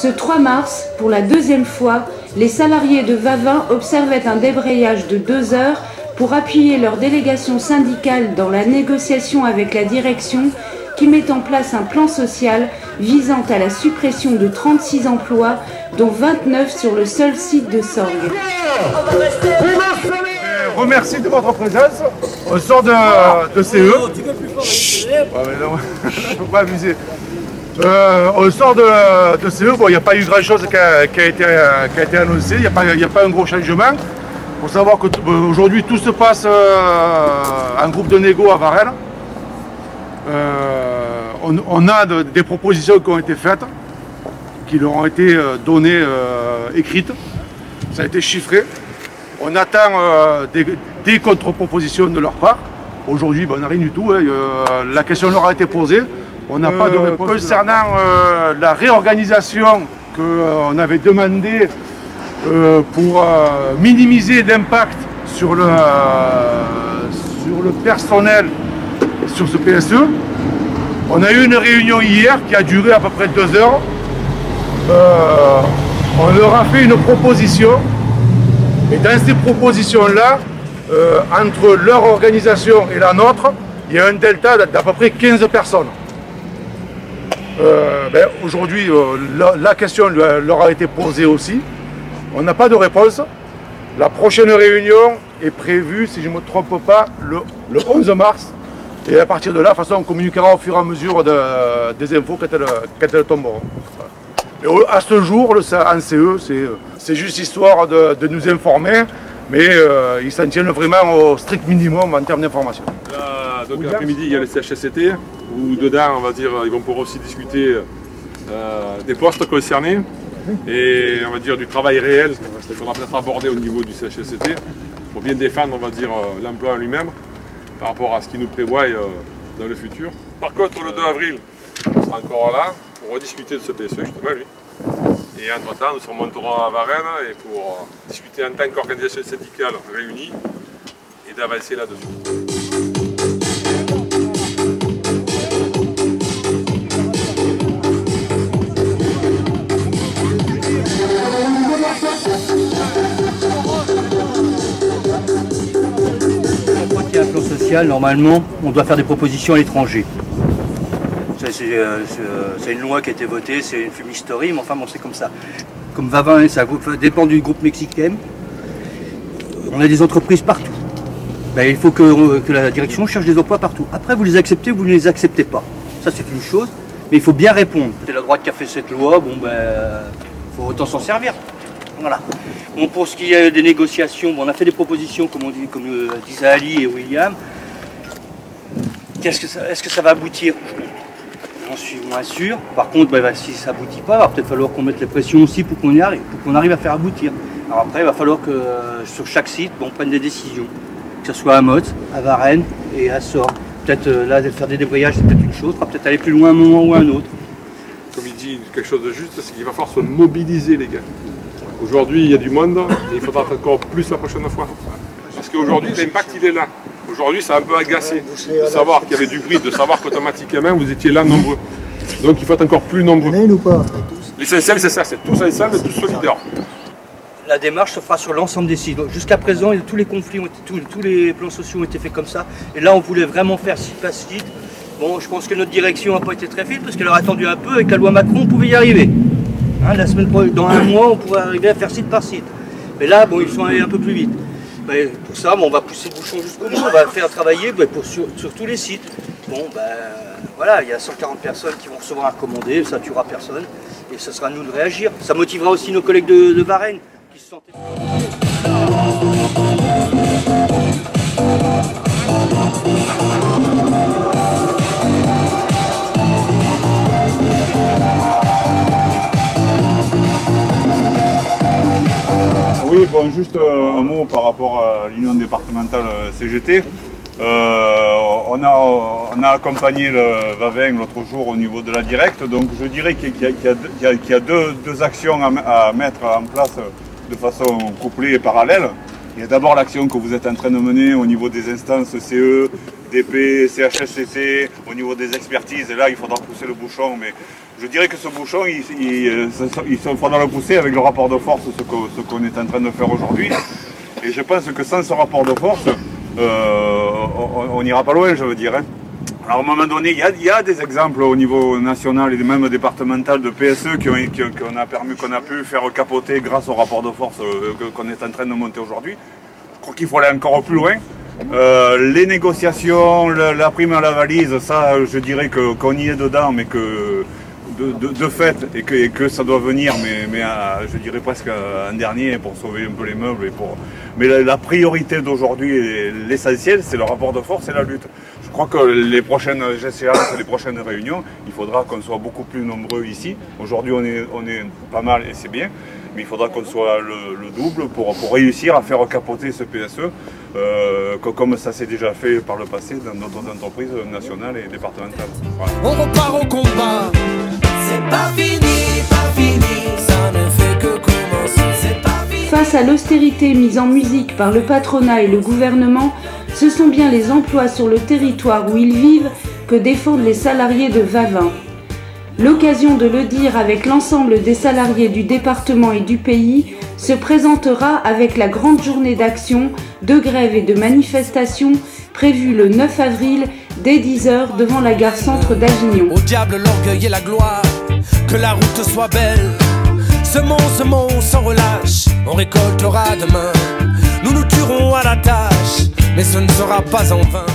Ce 3 mars, pour la deuxième fois, les salariés de Vavin observaient un débrayage de 2 heures pour appuyer leur délégation syndicale dans la négociation avec la direction qui met en place un plan social visant à la suppression de 36 emplois, dont 29 sur le seul site de Sorgues. Remercie de votre présence. On sort de CE. Chut. Ouais, mais non, faut pas abuser. On sort de CE. Bon, il n'y a pas eu grand chose qui a été annoncé. Il n'y a pas un gros changement. Il faut savoir qu'aujourd'hui tout se passe en groupe de négo à Varennes. On a des propositions qui ont été faites, qui leur ont été données écrites. Ça a été chiffré. On attend des contre-propositions de leur part. Aujourd'hui, on n'a rien du tout. Hein. La question leur a été posée. On n'a pas de réponse. Concernant la réorganisation qu'on avait demandé pour minimiser l'impact sur le personnel sur ce PSE, on a eu une réunion hier qui a duré à peu près 2 heures. On leur a fait une proposition. Et dans ces propositions-là, entre leur organisation et la nôtre, il y a un delta d'à peu près 15 personnes. Aujourd'hui, la question leur a été posée aussi. On n'a pas de réponse. La prochaine réunion est prévue, si je ne me trompe pas, le 11 mars. Et à partir de là, de toute façon, on communiquera au fur et à mesure des infos quand elles tomberont. Et à ce jour, en CE, c'est juste histoire de nous informer, mais ils s'en tiennent vraiment au strict minimum en termes d'information. Donc l'après-midi, il y a le CHSCT, où dedans, on va dire, ils vont pouvoir aussi discuter des postes concernés et on va dire du travail réel qu'il faudra peut-être aborder au niveau du CHSCT pour bien défendre, on va dire, l'emploi en lui-même par rapport à ce qui nous prévoit dans le futur. Par contre, le 2 avril, on sera encore là pour rediscuter de ce PSE, justement, lui. Et entre-temps, nous se remonterons à Varennes et pour discuter en tant qu'organisation syndicale réunie et d'avancer là-dessus. Quand il y a un plan social, normalement, on doit faire des propositions à l'étranger. C'est une loi qui a été votée, c'est une fumisterie, mais enfin bon, c'est comme ça. Comme Vavin, ça dépend du groupe mexicain. On a des entreprises partout. Ben, il faut que la direction cherche des emplois partout. Après, vous les acceptez ou vous ne les acceptez pas. Ça, c'est une chose, mais il faut bien répondre. C'est la droite qui a fait cette loi, bon ben, faut autant s'en servir. Voilà. Bon, pour ce qui est des négociations, bon, on a fait des propositions, comme disaient Ali et William. Est-ce que ça va aboutir? J'en suis moins sûr. Par contre, si ça aboutit pas, il va peut-être falloir qu'on mette les pressions aussi pour qu'on y arrive, pour qu'on arrive à faire aboutir. Alors après, il va falloir que sur chaque site, on prenne des décisions. Que ce soit à Motte, à Varennes et à Sorgues. Peut-être là, faire des débrayages, c'est peut-être une chose. Il va peut-être aller plus loin un moment ou un autre. Comme il dit quelque chose de juste, c'est qu'il va falloir se mobiliser, les gars. Aujourd'hui, il y a du monde et il faudra encore plus la prochaine fois. Parce qu'aujourd'hui, l'impact, il est là. Aujourd'hui, ça a un peu agacé de savoir qu'il y avait du bruit, de savoir qu'automatiquement, vous étiez là nombreux. Donc, il faut être encore plus nombreux. L'essentiel, c'est ça, c'est tous ensemble et tous solidaires. La démarche se fera sur l'ensemble des sites. Jusqu'à présent, tous les conflits, tous les plans sociaux ont été faits comme ça. Et là, on voulait vraiment faire site par site. Bon, je pense que notre direction n'a pas été très fine parce qu'elle a attendu un peu. Avec la loi Macron, on pouvait y arriver. Hein, dans un mois, on pourrait arriver à faire site par site. Mais là, bon, ils sont allés un peu plus vite. Ben, pour ça, bon, on va pousser le bouchon jusqu'au bout, on va faire travailler sur tous les sites. Bon, ben voilà, il y a 140 personnes qui vont recevoir un commandé, ça ne tuera personne, et ce sera à nous de réagir. Ça motivera aussi nos collègues de Varennes qui se sentaient... Oui, bon, juste un mot par rapport à l'union départementale CGT. On a accompagné le Vavin l'autre jour au niveau de la directe, donc je dirais qu'il y a deux actions à mettre en place de façon couplée et parallèle. Il y a d'abord l'action que vous êtes en train de mener au niveau des instances CE, DP, CHSCT, au niveau des expertises, et là il faudra pousser le bouchon, mais je dirais que ce bouchon, il faudra le pousser avec le rapport de force, ce qu'on est en train de faire aujourd'hui. Et je pense que sans ce rapport de force, on n'ira pas loin, je veux dire. Hein. Alors à un moment donné, il y a des exemples au niveau national et même départemental de PSE qu'on a pu faire capoter grâce au rapport de force qu'on est en train de monter aujourd'hui. Je crois qu'il faut aller encore plus loin. Les négociations, la prime à la valise, ça je dirais qu'on y est dedans, mais que de fait, et que ça doit venir, mais je dirais presque en dernier pour sauver un peu les meubles. Mais la priorité d'aujourd'hui, l'essentiel, c'est le rapport de force et la lutte. Je crois que les prochaines séances, les prochaines réunions, il faudra qu'on soit beaucoup plus nombreux ici. Aujourd'hui, on est pas mal et c'est bien, mais il faudra qu'on soit le double pour réussir à faire capoter ce PSE, comme ça s'est déjà fait par le passé dans d'autres entreprises nationales et départementales. Voilà. On repart au combat. C'est pas fini, ça ne fait que commencer, c'est pas fini. Face à l'austérité mise en musique par le patronat et le gouvernement, ce sont bien les emplois sur le territoire où ils vivent que défendent les salariés de Vavin. L'occasion de le dire avec l'ensemble des salariés du département et du pays se présentera avec la grande journée d'action, de grève et de manifestation prévue le 9 avril dès 10 h devant la gare centre d'Avignon. Au diable l'orgueil et la gloire, que la route soit belle. Semons sans relâche, on récoltera demain. Nous nous tuerons à la tâche, mais ce ne sera pas en vain.